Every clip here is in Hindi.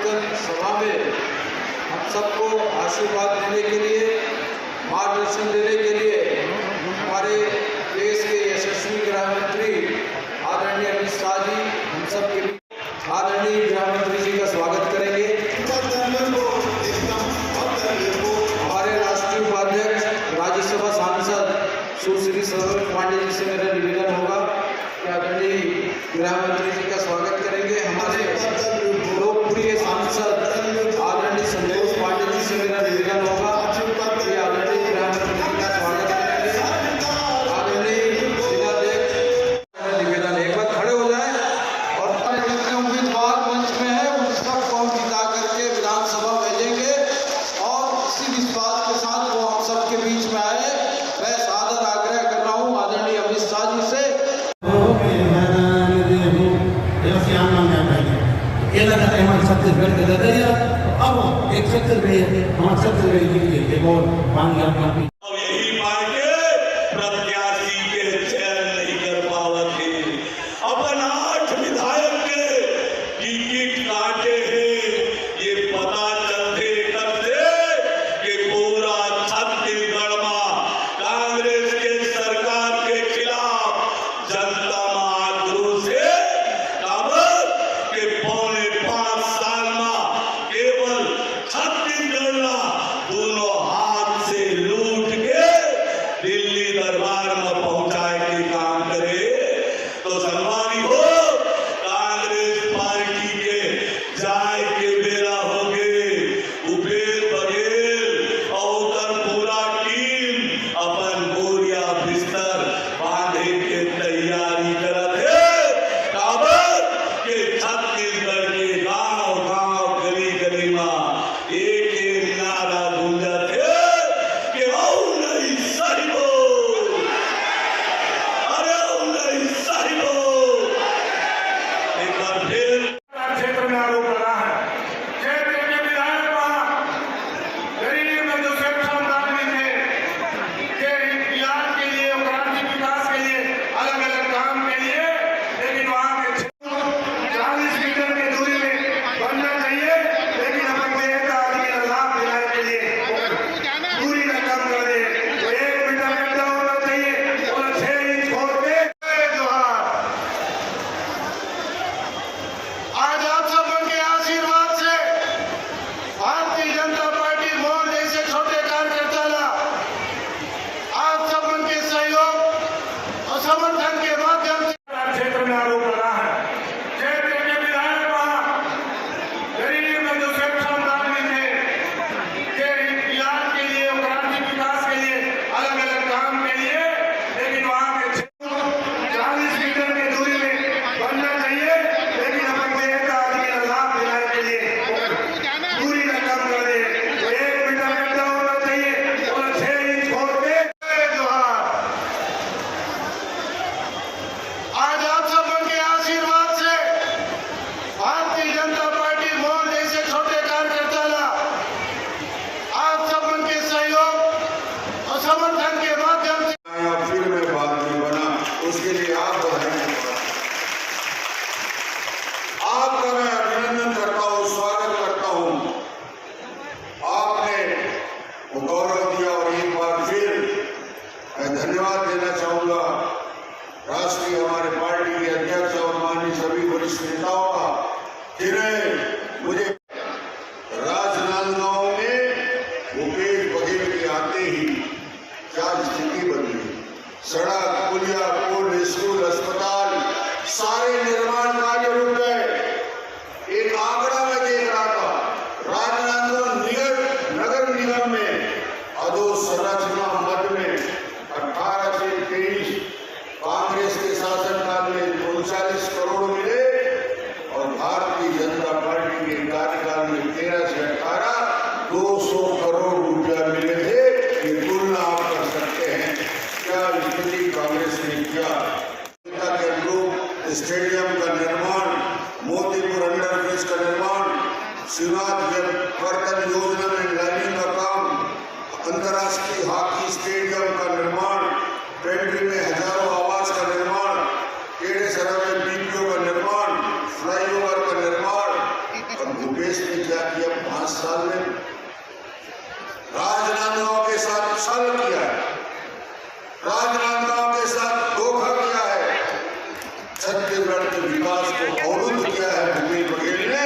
कीर्तन सभा में हम सबको आशीर्वाद देने के लिए, मार्गदर्शन देने के लिए हमारे देश के यशस्वी गृह मंत्री आदरणीय अमित शाह जी हम सब के बीच आदरणीय गृह मंत्री जी का स्वागत करेंगे। हमारे राष्ट्रीय उपाध्यक्ष राज्यसभा सांसद सुश्री सरोज पांडे जी से मेरा निवेदन होगा कि आदरणीय गृह मंत्री जी का स्वागत करेंगे। हमारे लोकप्रिय सांसद आदरणीय संतोष पांडे जी से मेरा निवेदन होगा कि आदरणीय गृह मंत्री जी का स्वागत करेंगे। आदरणीय जिलाध्यक्ष निवेदन एक बार खड़े हो जाए और जितने उम्मीदवार मंच में है उन सबको हम जिता करके विधानसभा भेजेंगे और इसी विश्वास के साथ वो हम सबके बीच में आए। मैं सादर आग्रह कर रहा हूँ आदरणीय अमित शाह जी से। छत्तीसगढ़ के नजरिया अब एक छत्तीसगढ़ हमारे छत्तीसगढ़ के और मांग यही पार्टी प्रत्याशी के चयन नहीं कर पावत है। अपन 8 विधायक के टिकट काटे हैं। ये पता चलते करते कि पूरा छत्तीसगढ़ में कांग्रेस के सरकार के खिलाफ जनता आक्रोश है। काबर के पौने 5 साल में केवल छत्तीसगढ़ दोनों हाथ से लूट के दिल्ली दरबार में पहुंचाए के काम करे। तो सन्मानी हो कांग्रेस पार्टी के जाए के बेरा हो गए। भूपेश बघेल और पूरा टीम अपन बोरिया बिस्तर बांधे के तैयारी करत है। काबर के छत्तीसगढ़ के गांव गांव गली गली में एक नारा गूंजत है कि औ नहीं साहिबो, अरे औ नहीं साहिबो। एक बार फिर क्षेत्र में आरोप लगा है। क्षेत्र के विधायक वहाँ गरीब मजदूर खानदान में थे के इलाज के लिए और आर्थिक विकास के लिए अलग अलग काम के लिए, लेकिन वहाँ के 40 मीटर की दूरी में बनना चाहिए, लेकिन अपन देता आदमी का लाभ दिलाने के लिए दूरी का कम कर दे। तो 1 मीटर गड्ढा होना चाहिए और 6 इंच खोद के जोहार। आज आप सब के आशीर्वाद से भारतीय जनता पार्टी मोल जैसे छोटे कार्यकर्ता आप सब के सहयोग और समर्थन के माध्यम से क्षेत्र में आरोप लगा है। क्षेत्र के विधायक वहाँ गरीब मजदूर खानदान में थे के इलाज के लिए और आर्थिक विकास के लिए अलग अलग काम के लिए, लेकिन वहाँ के 40 मीटर की दूरी में बनना चाहिए, लेकिन अपन देता आदमी का लाभ दिलाने के लिए दूरी का कम कर दे। तो 1 मीटर गड्ढा होना चाहिए और 6 इंच खोद के जोहार। आज आप सब के आशीर्वाद से भारतीय जनता पार्टी मोल जैसे छोटे कार्यकर्ता आप सब के सहयोग और समर्थन के माध्यम से फिर मैं बात नहीं बना, उसके लिए आप बधाई आपका मैं अभिनंदन करता हूँ, स्वागत करता हूँ। आपने वो गौरव दिया और एक बार फिर मैं धन्यवाद देना चाहूंगा राष्ट्रीय हमारे पार्टी के अध्यक्ष और माननीय सभी वरिष्ठ नेताओं का, जिन्हें मुझे राजनांदगांव में भूपेश बघेल के आते ही क्या स्थिति बदली। सड़क, पुलिया, पुल, स्कूल, अस्पताल सारे निर्माण कार्य रुक गए। एक आंकड़ा मैं देख रहा था, राजनांदगांव नगर निगम में अधोसंरचना मद में 18 से 23 कांग्रेस के शासनकाल में 39 करोड़ मिले और भारतीय जनता पार्टी के कार्यकाल में 13 से 18 200 करोड़ रुपया मिले थे। ये तुलना आप कर सकते हैं क्या स्थिति कांग्रेस ने किया। के अनुरूप स्टेडियम का निर्माण, मोतीपुर अंडरब्रिज का निर्माण, शिवनाथ वर्धन योजना में लाइनिंग का काम, अंतर्राष्ट्रीय हॉकी स्टेडियम का निर्माण, पेंड्री में हजारों आवास का निर्माण, केड़ेसरा में बीपीओ का निर्माण, फ्लाईओवर का निर्माण और भूपेश ने किया 5 साल में? राजनांदगांव के साथ छल किया है, राजनांदगांव के साथ धोखा किया है, छत्तीसगढ़ के विकास को अवरुद्ध किया है भूपेश बघेल ने।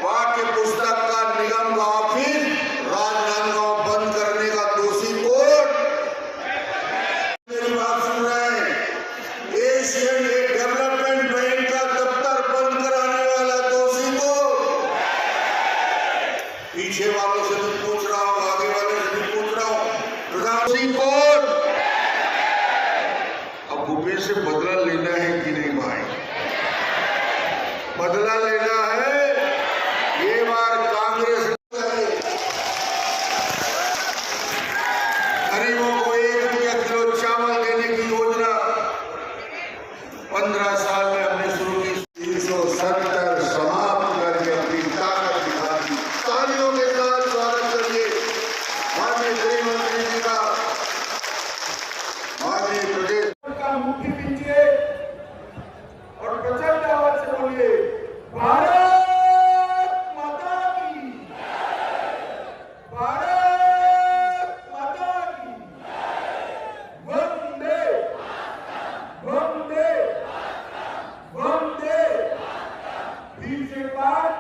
वहां के पुस्तक का निगम का ऑफिस राजनांदगांव बंद करने का दोषी कौन? मेरी बात सुन रहे हैं? एशियन डेवलपमेंट बैंक का दफ्तर बंद कराने वाला दोषी कौन? पीछे वालों से भी पूछ रहा हूं, आगे वालों से भी पूछ रहा हूं, प्रधानमंत्री कौन? अब भूपेश से बदला लेना है कि नहीं भाई? बदला लेना है। ये बार कांग्रेस गरीबों को 1 रुपया किलो चावल देने की योजना 15 साल में हमने शुरू की। 370 समाप्त करके अपनी ताकत दिखा दी। तालियों के साथ स्वागत करिए माननीय गृह मंत्री जी का। माननीय प्रदेश का मुट्ठी पीछे और प्रचंड आवाज से बोलिए, भारत माता की, भारत माता की, वंदे वंदे वंदे। फिर से बात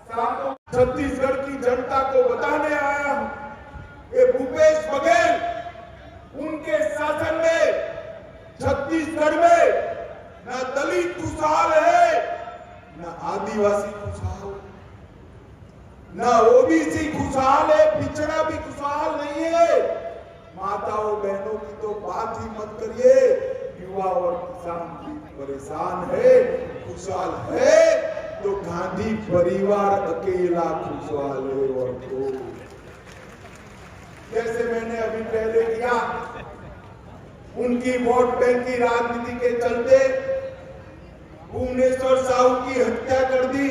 सातों छत्तीसगढ़ की जनता को बताने आया हूं, ये भूपेश बघेल उनके शासन में छत्तीसगढ़ में न दलित खुशहाल है, न आदिवासी खुशहाल, न ओबीसी खुशहाल है, पिछड़ा भी खुशहाल नहीं है। माताओं बहनों की तो बात ही मत करिए, युवा और किसान भी परेशान है। खुशहाल है तो गांधी परिवार अकेला खुशहाल है। और तो जैसे मैंने अभी पहले किया, उनकी वोट बैंक की राजनीति के चलते भुवनेश्वर साहू की हत्या कर दी।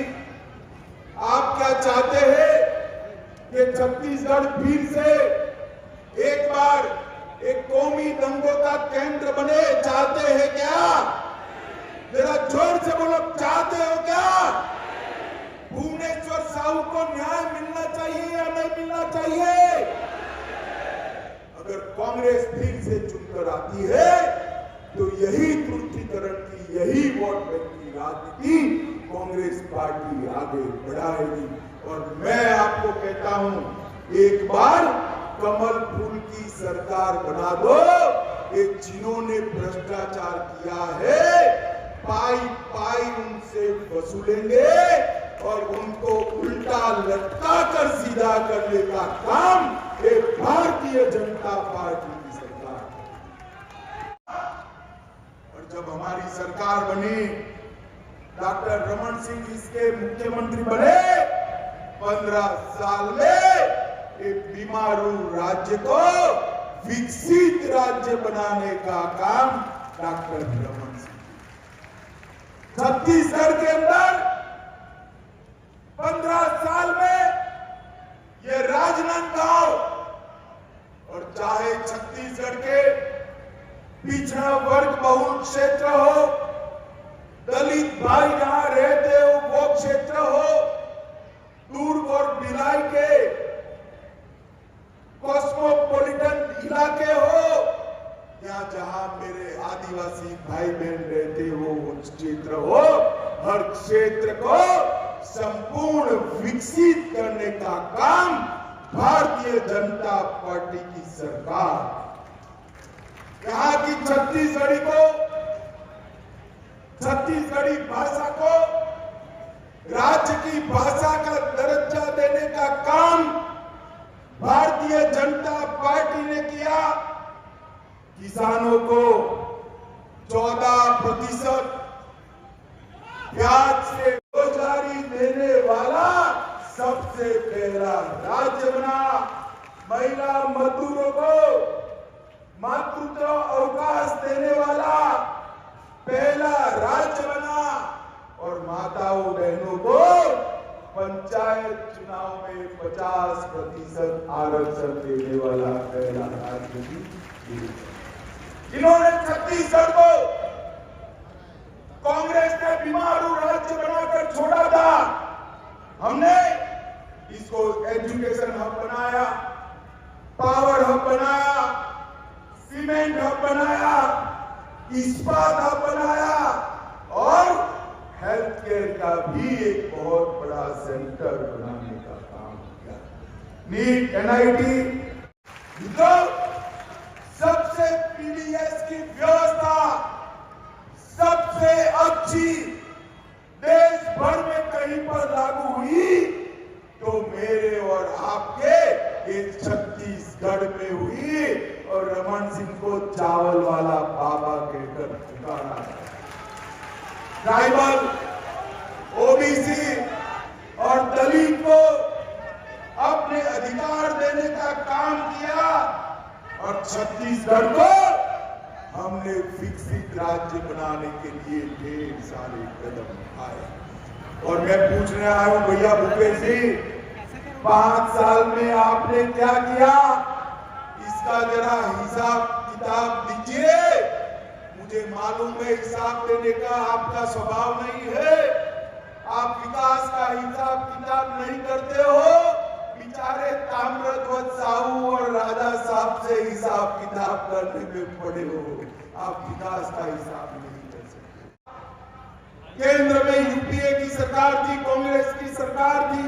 आप क्या चाहते हैं कि छत्तीसगढ़ फिर से एक बार एक कौमी दंगों का केंद्र बने? चाहते हैं क्या? जरा जोर से बोलो, चाहते हो क्या? भुवनेश्वर साहू को न्याय मिलना चाहिए या नहीं मिलना चाहिए? अगर कांग्रेस फिर से चुनकर आती है तो यही तुष्टीकरण की, यही वोट बैंक की राजनीति कांग्रेस पार्टी आगे बढ़ाएगी। और मैं आपको कहता हूं, एक बार कमल फूल की सरकार बना दो। ये जिन्होंने भ्रष्टाचार किया है, पाई पाई उनसे वसूलेंगे और उनको उल्टा लटका कर सीधा करने का काम ये भारतीय जनता पार्टी की सरकार। और जब हमारी सरकार बनी, डॉक्टर रमन सिंह इसके मुख्यमंत्री बने, 15 साल में एक बीमारू राज्य को विकसित राज्य बनाने का काम डॉक्टर रमन सिंह। छत्तीसगढ़ के अंदर 15 साल में ये राजनांदगांव और चाहे छत्तीसगढ़ के पिछड़ा वर्ग बहुल क्षेत्र हो, दलित भाई जहां रहते हो वो क्षेत्र हो, दुर्ग और भिलाई के कॉस्मोपॉलिटन इलाके हो, या जहां मेरे आदिवासी भाई बहन रहते हो वो क्षेत्र हो, हर क्षेत्र को संपूर्ण विकसित करने का काम भारतीय जनता पार्टी की सरकार। यहाँ की छत्तीसगढ़ी को, छत्तीसगढ़ी भाषा को राज्य की भाषा का दर्जा देने का काम भारतीय जनता पार्टी ने किया। किसानों को 14% ब्याज से रोजगारी देने वाला सबसे पहला राज्य बना। महिला मजदूरों को मातृत्व अवकाश देने वाला पहला राज्य बना। और माताओं बहनों को पंचायत चुनाव में 50% आरक्षण देने वाला पहला राज्य भी। जिन्होंने छत्तीसगढ़ को कांग्रेस ने बीमारू राज्य बनाकर छोड़ा था, हमने इसको एजुकेशन हब बनाया, पावर हब बनाया, सीमेंट हब बनाया, इस्पात हब बनाया और हेल्थ केयर का भी एक बहुत बड़ा सेंटर बनाने का काम किया। नीट, NIT, तो सबसे पीडीएस की व्यवस्था सबसे अच्छी देश भर में कहीं पर लागू हुई तो मेरे और आपके इस छत्तीसगढ़ में हुई और रमन सिंह को चावल वाला बाबा कहकर पुकारा। ट्राइबल, OBC और दलित को अपने अधिकार देने का काम किया और छत्तीसगढ़ को हमने विकसित राज्य बनाने के लिए ढेर सारे कदम उठाए। और मैं पूछने आया हूं भैया भूपेश जी, 5 साल में आपने क्या किया, इसका जरा हिसाब किताब दीजिए। मुझे मालूम है हिसाब देने का आपका स्वभाव नहीं है, आप विकास का हिसाब किताब नहीं करते हो। बेचारे ताम्रध्वज साहू और राजा साहब से हिसाब किताब करने में पड़े हो, आप विकास का हिसाब नहीं कर सकते। केंद्र में यूपीए की सरकार थी, कांग्रेस की सरकार थी,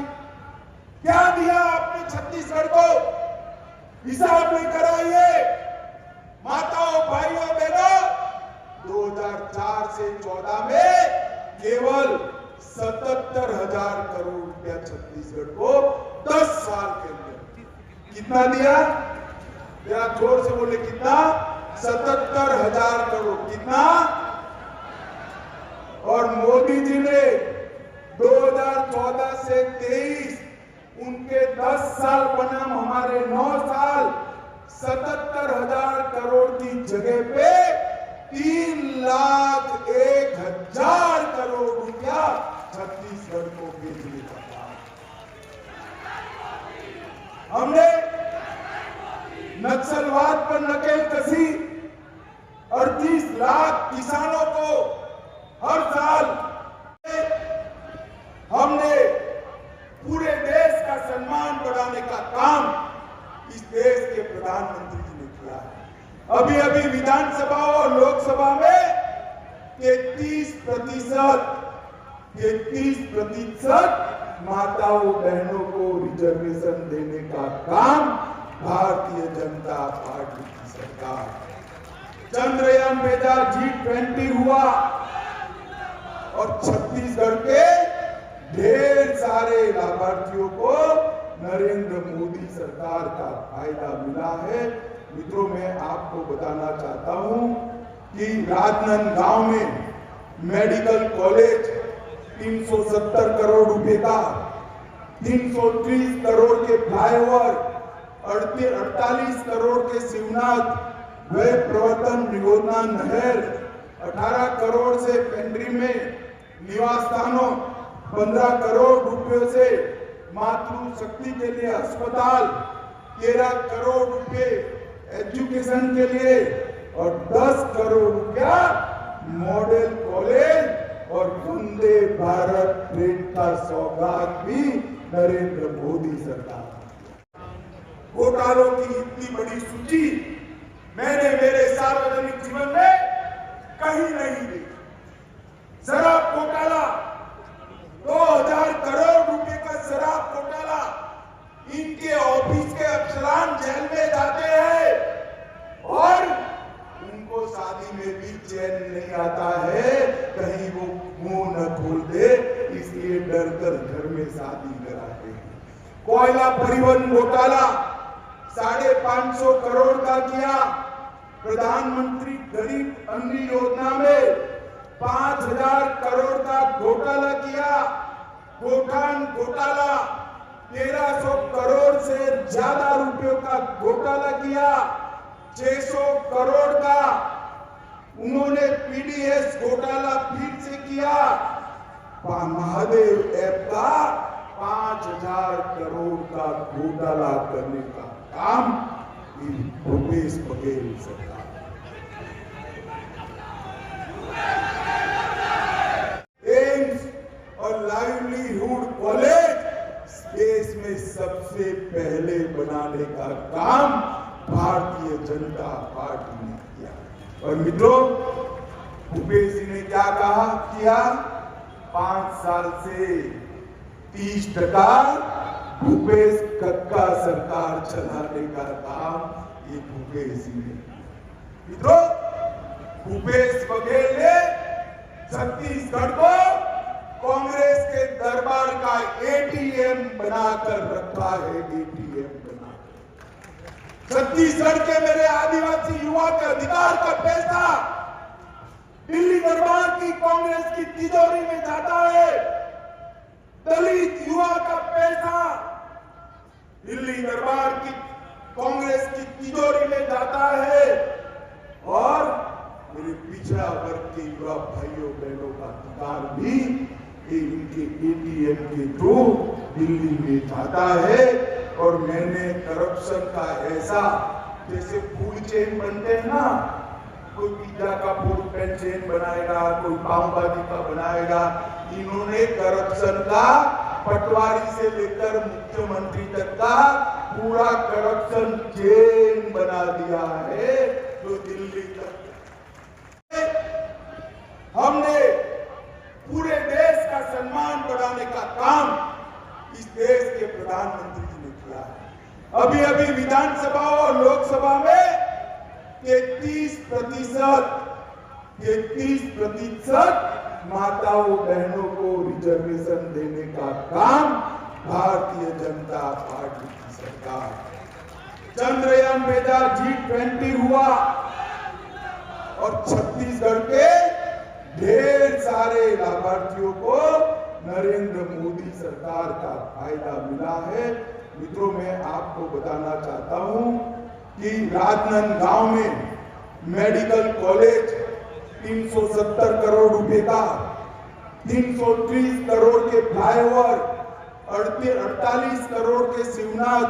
क्या दिया आपने छत्तीसगढ़ को, हिसाब नहीं कराइए। माताओं, भाइयों, बहनों, 2004 से 14 में केवल 77,000 करोड़ रुपया छत्तीसगढ़ को 10 साल के अंदर कितना दिया, जरा जोर से बोले, कितना? 77,000 करोड़। कितना? और मोदी जी ने 2014 से 23 उनके 10 साल बनाम हमारे 9 साल 77,000 करोड़ की जगह पे 3,01,000 करोड़ रुपया छत्तीसगढ़ को भेजने का काम हमने। नक्सलवाद पर नकेल कसी, 38 लाख किसानों को हर साल हमने पूरे देश का सम्मान बढ़ाने का काम इस देश के प्रधानमंत्री जी ने किया है। अभी अभी विधानसभा और लोकसभा में 33% माताओं बहनों को रिजर्वेशन देने का काम भारतीय जनता पार्टी की सरकार। चंद्रयान भेजा, G20 हुआ और छत्तीसगढ़ के ढेर सारे लाभार्थियों को नरेंद्र मोदी सरकार का फायदा मिला है। मित्रों, मैं आपको बताना चाहता हूं कि राजनांदगांव में मेडिकल कॉलेज 370 करोड़ रुपए का, 330 करोड़ के फ्लाईओवर, 48 करोड़ के शिवनाथ वे प्रवर्तन योजना नहर, 18 करोड़ से पेंड्री में निवास स्थानों, 15 करोड़ रुपयों से मातृ शक्ति के लिए अस्पताल, 13 करोड़ रुपए एजुकेशन के लिए और 10 करोड़ रुपया मॉडल कॉलेज और वंदे भारत ट्रेन का सौगात भी नरेंद्र मोदी सरकार। घोटालों की इतनी बड़ी सूची मैंने मेरे सार्वजनिक जीवन में कहीं नहीं देखी। शराब घोटाला, 2000 करोड़ रुपए का शराब घोटाला, इनके ऑफिस के अफसरान जेल में जाते हैं और उनको शादी में भी चैन नहीं आता है, कहीं वो मुंह न खोल दे, इसलिए डरकर घर में शादी कराते हैं। कोयला परिवहन घोटाला 550 करोड़ का किया। प्रधानमंत्री गरीब अन्न योजना में 5000 करोड़ का घोटाला किया। गोठान घोटाला 1300 करोड़ से ज्यादा रुपयों का घोटाला किया। 600 करोड़ का उन्होंने पीडीएस घोटाला फिर से किया। महादेव ऐप का 5000 करोड़ का घोटाला करने का काम भूपेश बघेल सरकार। एम्स और लाइवलीहुड कॉलेज देश में में सबसे पहले बनाने का काम भारतीय जनता पार्टी ने किया। और मित्रों, भूपेश जी ने क्या कहा किया? 5 साल से 30% भूपेश कक्का सरकार चलाने का काम ये भूपेश जी ने। मित्रों, भूपेश बघेल ने छत्तीसगढ़ को कांग्रेस के दरबार का एटीएम बनाकर रखा है। एटीएम बनाकर छत्तीसगढ़ के मेरे आदिवासी युवा के अधिकार का पैसा दिल्ली दरबार की कांग्रेस की तिजोरी में जाता है। दलित युवा का पैसा दिल्ली दरबार की कांग्रेस की तिजोरी में जाता है। और मेरे पिछड़ा वर्ग के युवा भाइयों बहनों का अधिकार भी इनके एटीएम के थ्रू दिल्ली में जाता है। और मैंने करप्शन का ऐसा, जैसे फूड चेन बनते हैं ना, कोई पिज्जा का फूड चेन बनाएगा, कोई पाव भाजी का बनाएगा, इन्होंने करप्शन का पटवारी से लेकर मुख्यमंत्री तक का पूरा करप्शन चेन बना दिया है, जो दिल्ली तक। हमने पूरे देश का सम्मान बढ़ाने का काम इस देश के प्रधानमंत्री जी ने किया है। अभी अभी विधानसभा और लोकसभा में 33% माताओं बहनों को रिजर्वेशन देने का काम भारतीय जनता पार्टी की सरकार। चंद्रयान भेजा, G20 हुआ और छत्तीसगढ़ के ढेर सारे लाभार्थियों को नरेंद्र मोदी सरकार का फायदा मिला है। मित्रों, मैं आपको बताना चाहता हूं कि राजनांदगांव में मेडिकल कॉलेज 370 करोड़ रुपए का, 330 करोड़ के फ्लाईओवर, 48 करोड़ के शिवनाथ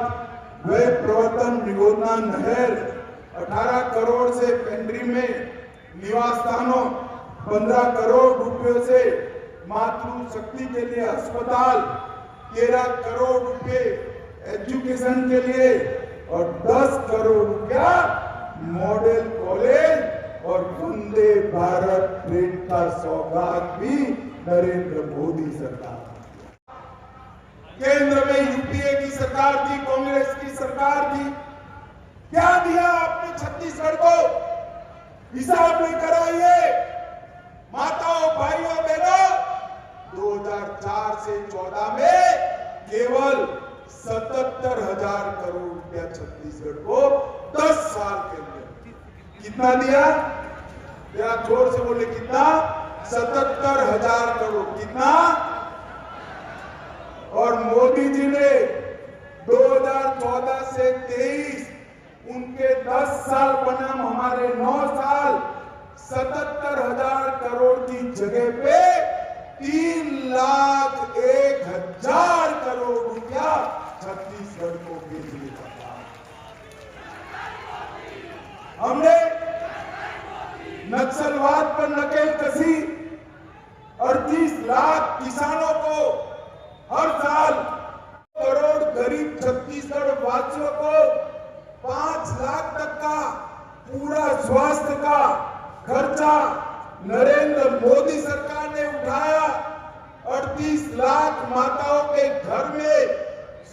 वे प्रवर्तन योजना नहर, 18 करोड़ से पेंड्री में निवास स्थानों, 15 करोड़ रुपयों से मातृ शक्ति के लिए अस्पताल, 13 करोड़ रुपए एजुकेशन के लिए और 10 करोड़ रुपया मॉडल कॉलेज और वंदे भारत ट्रेन का सौगात भी नरेंद्र मोदी सरकार। केंद्र में यूपीए की सरकार थी, कांग्रेस की सरकार थी। क्या दिया आपने छत्तीसगढ़ को? हिसाब में कराइए। माताओं भाइयों बहनों, 2004 से 14 में केवल 77,000 करोड़ रुपया छत्तीसगढ़ को 10 साल के अंदर कितना दिया? जरा जोर से बोले, कितना? 77,000 करोड़। कितना? और मोदी जी ने 2014 से 23 उनके 10 साल बनाम हमारे 9 साल 77,000 करोड़ की जगह पे 3,01,000 करोड़ रुपया छत्तीसगढ़ को भेजने का काम हमने। नक्सलवाद पर नकेल कसी, 38 लाख किसानों को हर साल, करोड़ गरीब छत्तीसगढ़ वासियों को 5 लाख तक का पूरा स्वास्थ्य का खर्चा नरेंद्र मोदी सरकार ने उठाया। 38 लाख माताओं के घर में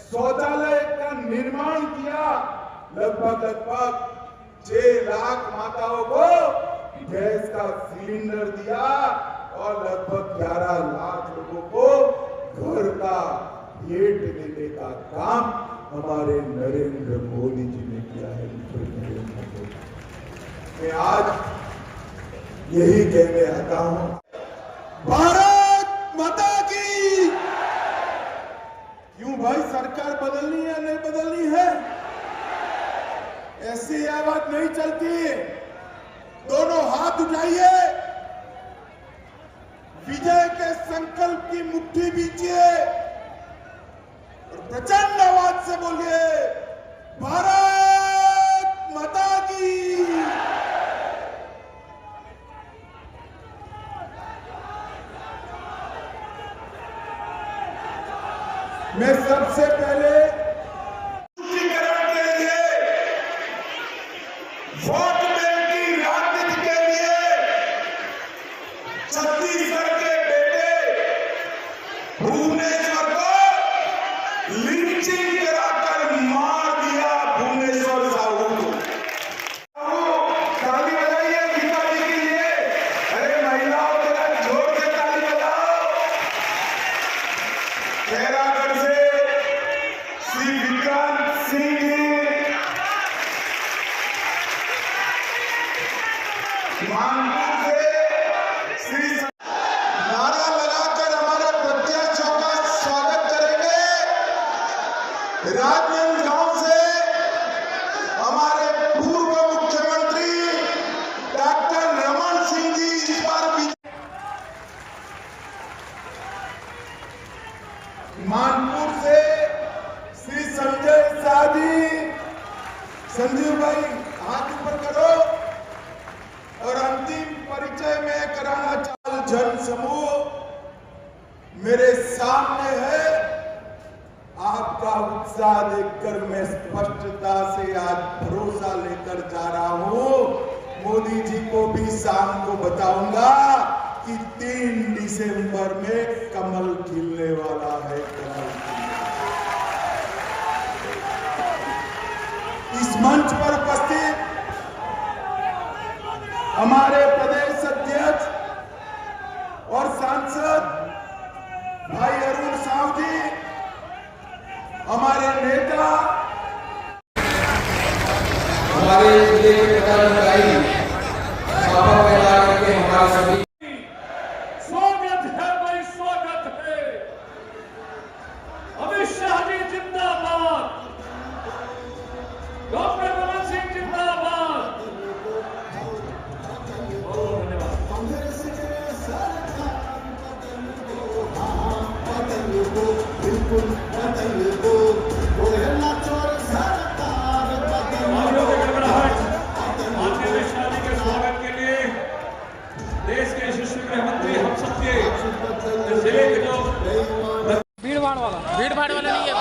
शौचालय का निर्माण किया। लगभग 6 लाख माताओं को गैस का सिलेंडर दिया और लगभग 11 लाख लोगों को घर का गेट देने का काम हमारे नरेंद्र मोदी जी ने किया है। मैं आज यही कहने आता हूं, भारत माता की। क्यों भाई, सरकार बदलनी है नहीं बदलनी है? ऐसी यह बात नहीं चलती। दोनों हाथ उठाइए, विजय के संकल्प की मुट्ठी बीचिए और प्रचंड आवाज से बोलिए, भारत माता की। मैं सबसे पहले हरिकांत सिंह जी मानपुर से श्री नारा लगाकर हमारे प्रत्याशियों का स्वागत करेंगे। राजनांदगांव से हमारे पूर्व मुख्यमंत्री डॉक्टर रमन सिंह जी इस बार मानपुर से श्री संजय शाह जी। संजीव भाई हाथ ऊपर करो। और अंतिम परिचय में कराना चाहूं जन समूह मेरे सामने है। आपका उत्साह देखकर मैं स्पष्टता से आज भरोसा लेकर जा रहा हूं। मोदी जी को भी शाम को बताऊंगा कि 3 दिसंबर में कमल खिलने वाला है। कमल इस मंच पर उपस्थित हमारे प्रदेश अध्यक्ष और सांसद भाई अरुण साहू जी, हमारे नेता, हमारे जिले के पदाधिकारी सभा में आकर के हमारे सभी स्वागत है भाई, स्वागत है। अमित शाह जी जिंदाबाद, डॉक्टर रमन सिंह जिंदाबाद। बहुत धन्यवाद। मान्यों के गड़बड़ाहट, माननीय अमित शाह जी के स्वागत के लिए देश के यशस्वी गृह मंत्री हम सबके जिले के जो भीड़ भाड़ वाला नहीं है।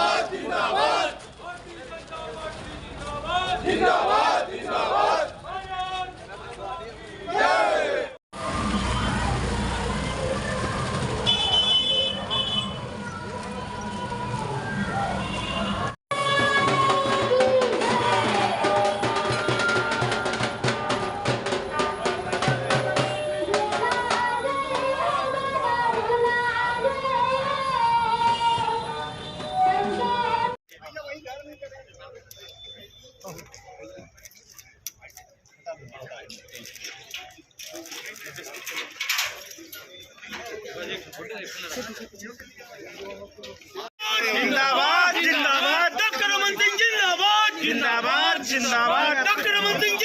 जिंदाबाद जिंदाबाद डॉक्टर रमन सिंह जिंदाबाद जिंदाबाद जिंदाबाद डॉक्टर रमन सिंह।